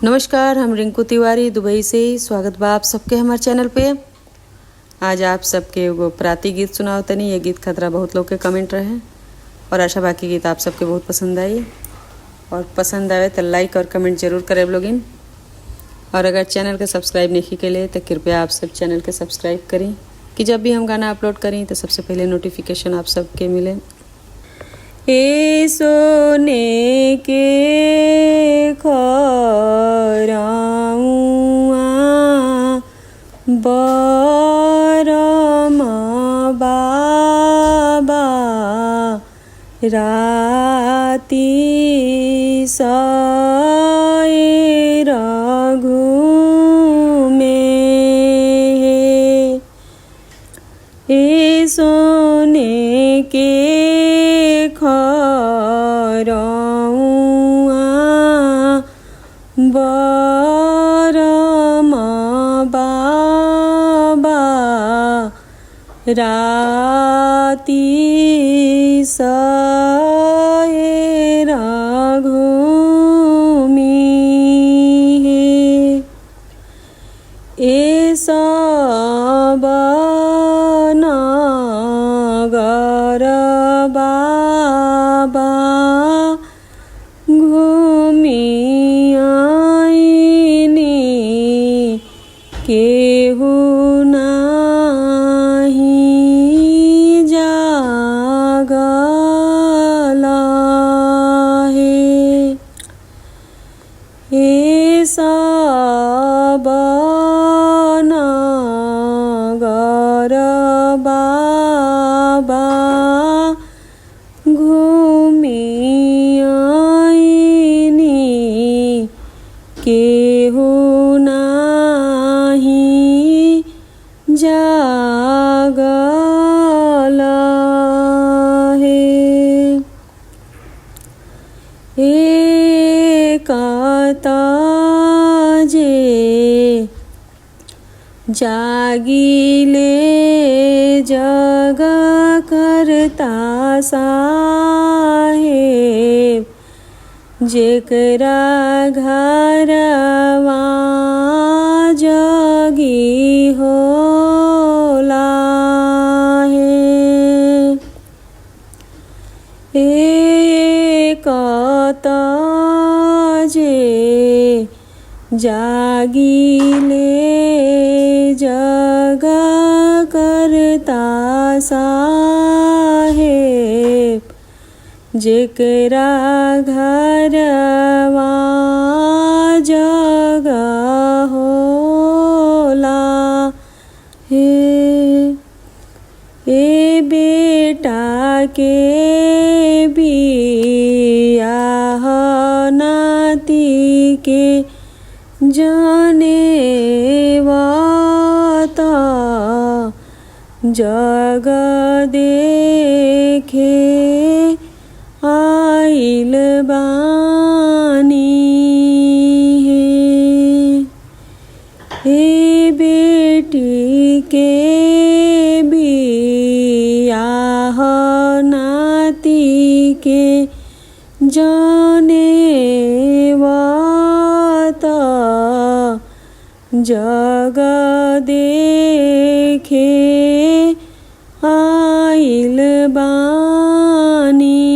नमस्कार, हम रिंकू तिवारी दुबई से। स्वागत बा आप सबके हमारे चैनल पे। आज आप सबके एगो प्राती गीत सुनाओ तनी। ये गीत खतरा बहुत लोग के कमेंट रहे और आशा बाकी गीत आप सबके बहुत पसंद आई। और पसंद आवे तो लाइक और कमेंट जरूर करें लोगिन। और अगर चैनल के सब्सक्राइब नहीं के लिए तो कृपया आप सब चैनल के सब्सक्राइब करें कि जब भी हम गाना अपलोड करें तो सबसे पहले नोटिफिकेशन आप सबके मिले। ए सोने के खराउआ बरम बाबा राती सएर घुमे। ए सोने के खरौआ बरम बाबा राती सएर घुमी। ए सब नगर बाबा घुमी आइनी केहू नाही जागला हे सब नगर बाबा घुमी आइनी केहू नाही जागला एक जे जागिले जग करता साहेब जेकरा घरवा जगी होला एक जे जागिले जग करता साहेब जेकरा घरवा जग होला ए बेटा के बियाह नाती के जनेवत जग देखे आइल बानी हे बेटी के बियाह नाती के जनेवत जग देखे आइल बानी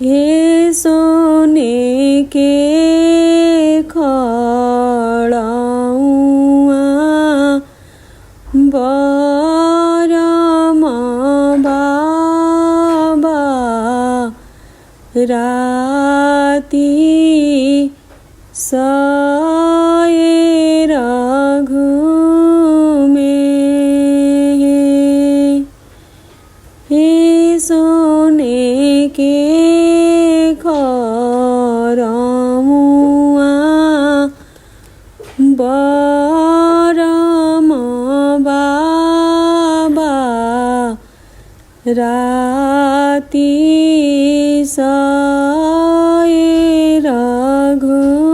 हे सोने के खड़ौआ बरम बाबा राती सएर घुमे। हे सोने के खरौआ बरम बाबा राती सएर घुमे।